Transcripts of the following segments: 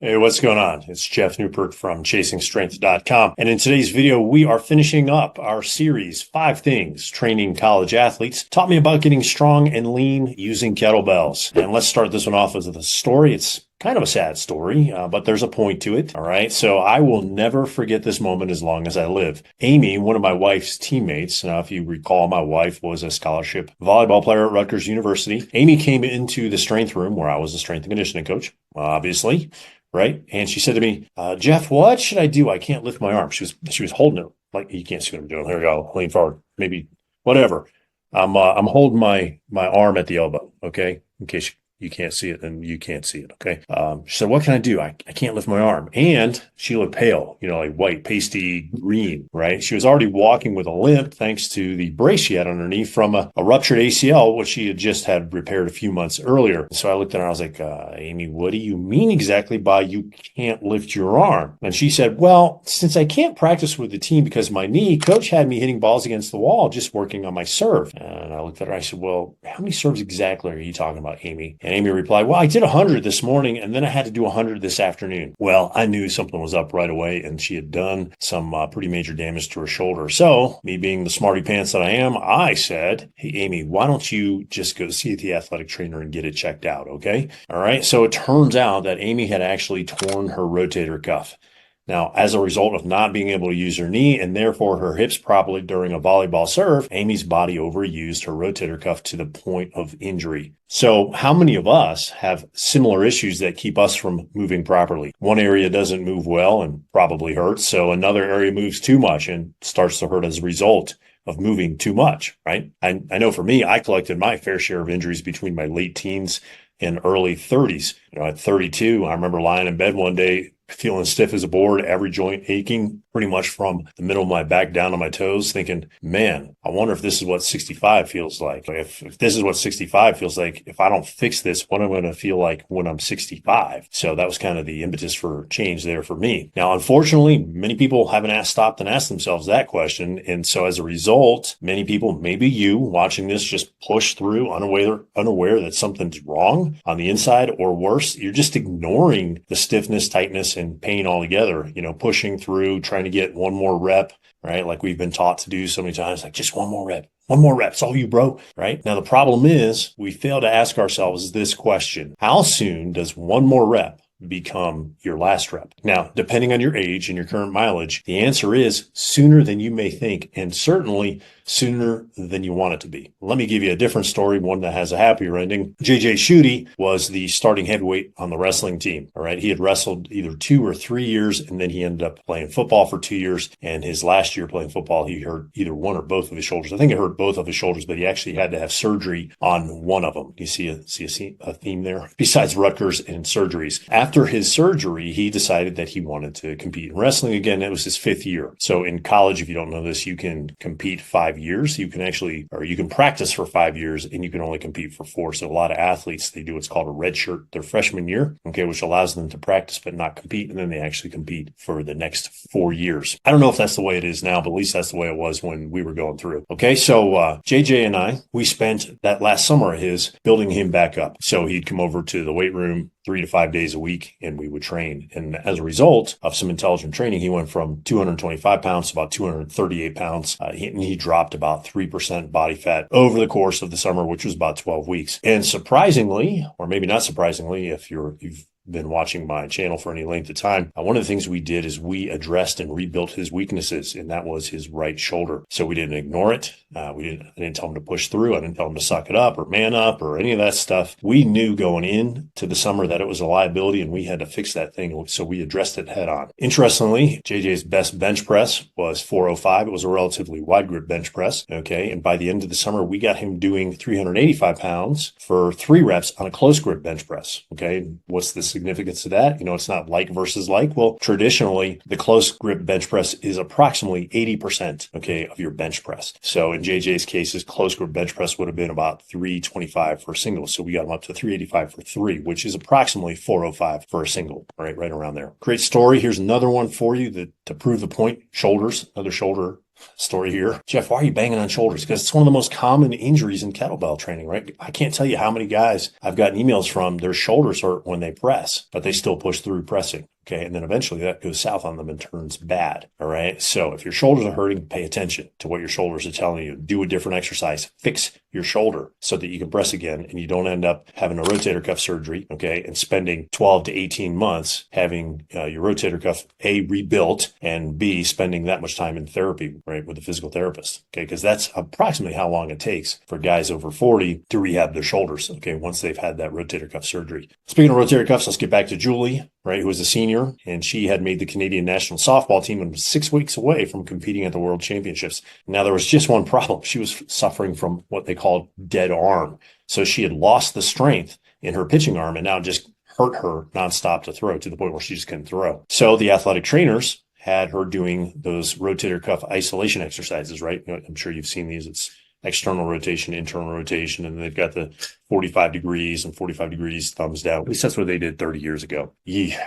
Hey, what's going on? It's Geoff Newport from ChasingStrength.com. And in today's video, we are finishing up our series, 5 Things Training College Athletes Taught Me About Getting Strong and Lean Using Kettlebells. And let's start this one off with a story. It's kind of a sad story, but there's a point to it. All right. So I will never forget this moment as long as I live. Amy, one of my wife's teammates, now if you recall, my wife was a scholarship volleyball player at Rutgers University. Amy came into the strength room where I was the strength and conditioning coach, obviously. Right. And she said to me, Geoff, what should I do? I can't lift my arm. She was holding it like, you can't see what I'm doing. Here we go. Lean forward. Maybe whatever. I'm holding my arm at the elbow. Okay. In case you can't see it and you can't see it. Okay. She said, what can I do? I can't lift my arm. And she looked pale, like white, pasty green, right? She was already walking with a limp thanks to the brace she had underneath from a ruptured ACL, which she had just had repaired a few months earlier. So I looked at her, I was like, Amy, what do you mean exactly by you can't lift your arm? And she said, well, since I can't practice with the team because of my knee, coach had me hitting balls against the wall, just working on my serve. And I looked at her, I said, well, how many serves exactly are you talking about, Amy? And Amy replied, well, I did 100 this morning and then I had to do 100 this afternoon. Well, I knew something was up right away and she had done some pretty major damage to her shoulder. So me being the smarty pants that I am, I said, hey, Amy, why don't you just go see the athletic trainer and get it checked out? Okay. All right. So it turns out that Amy had actually torn her rotator cuff. Now, as a result of not being able to use her knee and therefore her hips properly during a volleyball serve, Amy's body overused her rotator cuff to the point of injury. So how many of us have similar issues that keep us from moving properly? One area doesn't move well and probably hurts, so another area moves too much and starts to hurt as a result of moving too much, right? I know for me, I collected my fair share of injuries between my late teens and early 30s. At 32, I remember lying in bed one day feeling stiff as a board, every joint aching pretty much from the middle of my back down to my toes, thinking, man, I wonder if this is what 65 feels like. If this is what 65 feels like, if I don't fix this, what am I going to feel like when I'm 65? So that was kind of the impetus for change there for me. Now, unfortunately, many people haven't stopped and asked themselves that question. And so as a result, many people, maybe you watching this, just push through unaware that something's wrong on the inside, or worse, you're just ignoring the stiffness, tightness, and pain altogether, pushing through, trying to get one more rep, right? Like we've been taught to do so many times, like just one more rep. One more rep. It's all you, bro. Right? Now, the problem is we fail to ask ourselves this question. How soon does one more rep become your last rep? Now, depending on your age and your current mileage, the answer is sooner than you may think, and certainly sooner than you want it to be. Let me give you a different story, one that has a happier ending. JJ Schutte was the starting heavyweight on the wrestling team. All right. He had wrestled either 2 or 3 years, and then he ended up playing football for 2 years. And his last year playing football, he hurt either one or both of his shoulders. I think it hurt both of his shoulders, but he actually had to have surgery on one of them. You see a theme there? Besides Rutgers and surgeries. After his surgery, he decided that he wanted to compete in wrestling again. It was his 5th year. So in college, if you don't know this, you can compete 5 years. You can practice for 5 years and you can only compete for 4. So a lot of athletes, they do what's called a red shirt their freshman year, okay, which allows them to practice but not compete. And then they actually compete for the next 4 years. I don't know if that's the way it is now, but at least that's the way it was when we were going through. Okay. So, JJ and I, we spent that last summer of his building him back up. So he'd come over to the weight room 3 to 5 days a week and we would train. And as a result of some intelligent training, he went from 225 pounds to about 238 pounds. He dropped about 3% body fat over the course of the summer, which was about 12 weeks. And surprisingly, or maybe not surprisingly, if you've been watching my channel for any length of time, one of the things we did is we addressed and rebuilt his weaknesses, and that was his right shoulder. So we didn't ignore it. I didn't tell him to push through. I didn't tell him to suck it up or man up or any of that stuff. We knew going into the summer that it was a liability and we had to fix that thing. So we addressed it head on. Interestingly, JJ's best bench press was 405. It was a relatively wide grip bench press. Okay. And by the end of the summer, we got him doing 385 pounds for 3 reps on a close grip bench press. Okay. What's the significance of that? It's not like versus like. Well, traditionally, the close grip bench press is approximately 80%, okay, of your bench press. So in JJ's case, his close grip bench press would have been about 325 for a single. So we got him up to 385 for 3, which is approximately 405 for a single, right around there. Great story. Here's another one for you to prove the point. Shoulders, another shoulder story here. Geoff, why are you banging on shoulders? Because it's one of the most common injuries in kettlebell training, right? I can't tell you how many guys I've gotten emails from, their shoulders hurt when they press, but they still push through pressing. Okay. And then eventually that goes south on them and turns bad. All right. So if your shoulders are hurting, pay attention to what your shoulders are telling you. Do a different exercise. Fix your shoulder so that you can press again and you don't end up having a rotator cuff surgery. Okay. And spending 12 to 18 months having your rotator cuff A, rebuilt, and B, spending that much time in therapy, right, with a physical therapist. Okay. Because that's approximately how long it takes for guys over 40 to rehab their shoulders. Okay. Once they've had that rotator cuff surgery. Speaking of rotator cuffs, let's get back to Julie, right, who was a senior, and she had made the Canadian national softball team and was 6 weeks away from competing at the World Championships. Now, there was just one problem. She was suffering from what they called dead arm. So she had lost the strength in her pitching arm and now just hurt her nonstop to throw to the point where she just couldn't throw. So the athletic trainers had her doing those rotator cuff isolation exercises, right? I'm sure you've seen these. It's external rotation, internal rotation, and they've got the 45 degrees and 45 degrees thumbs down. At least that's what they did 30 years ago.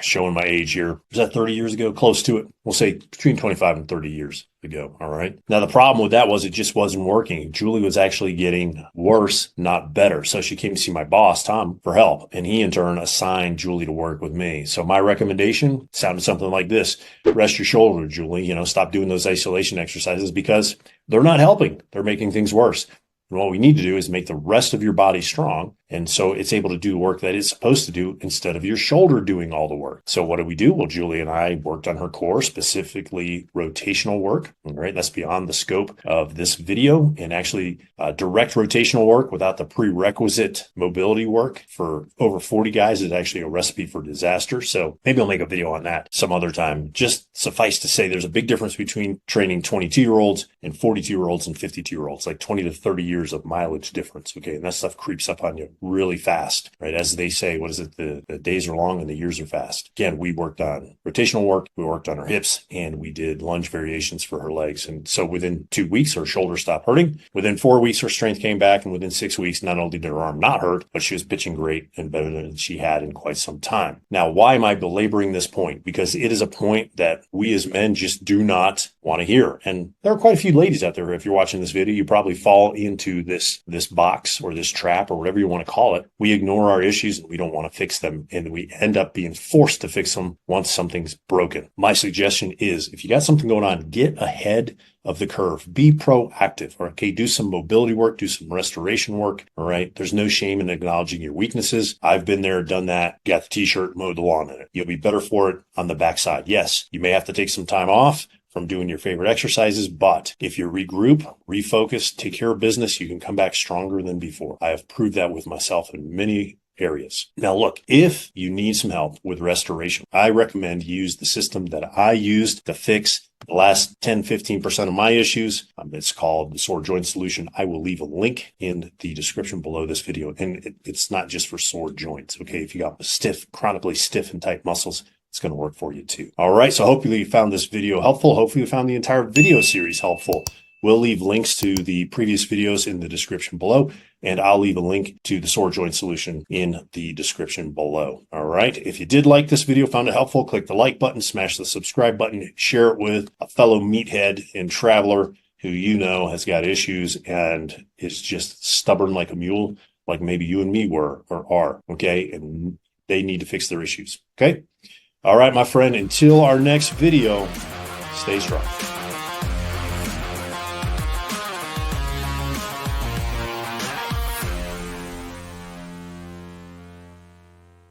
Showing my age here. Was that 30 years ago? Close to it. We'll say between 25 and 30 years ago. All right. Now, the problem with that was it just wasn't working. Julie was actually getting worse, not better. So she came to see my boss, Tom, for help. And he, in turn, assigned Julie to work with me. So my recommendation sounded something like this. Rest your shoulder, Julie. Stop doing those isolation exercises because they're not helping. They're making things worse. And what we need to do is make the rest of your body strong. And so it's able to do the work that it's supposed to do instead of your shoulder doing all the work. So what did we do? Well, Julie and I worked on her core, specifically rotational work. All right. That's beyond the scope of this video, and actually direct rotational work without the prerequisite mobility work for over 40 guys is actually a recipe for disaster. So maybe I'll make a video on that some other time. Just suffice to say, there's a big difference between training 22-year-olds and 42-year-olds and 52-year-olds, like 20 to 30 years of mileage difference. Okay. And that stuff creeps up on you really fast, right? As they say, what is it? The days are long and the years are fast. Again, we worked on rotational work, we worked on her hips, and we did lunge variations for her legs. And so within 2 weeks, her shoulder stopped hurting. Within 4 weeks, her strength came back. And within 6 weeks, not only did her arm not hurt, but she was pitching great and better than she had in quite some time. Now, why am I belaboring this point? Because it is a point that we as men just do not want to hear. And there are quite a few ladies out there. If you're watching this video, you probably fall into this box or this trap or whatever you want to call it. We ignore our issues and we don't want to fix them. And we end up being forced to fix them once something's broken. My suggestion is if you got something going on, get ahead of the curve. Be proactive. Okay. Do some mobility work, do some restoration work. All right. There's no shame in acknowledging your weaknesses. I've been there, done that, got the t-shirt, mowed the lawn in it. You'll be better for it on the backside. Yes, you may have to take some time off from doing your favorite exercises, but if you regroup, refocus, take care of business, you can come back stronger than before. I have proved that with myself in many areas. Now, look, if you need some help with restoration, I recommend you use the system that I used to fix the last 10, 15% of my issues. It's called the sore joint solution. I will leave a link in the description below this video. And it's not just for sore joints. Okay. If you got stiff, chronically stiff and tight muscles, it's going to work for you too. All right. So hopefully you found this video helpful. Hopefully you found the entire video series helpful. We'll leave links to the previous videos in the description below, and I'll leave a link to the sore joint solution in the description below. All right. If you did like this video, found it helpful, click the like button, smash the subscribe button, share it with a fellow meathead and traveler who you know has got issues and is just stubborn like a mule, like maybe you and me were or are. Okay. And they need to fix their issues. Okay. All right, my friend, until our next video, stay strong.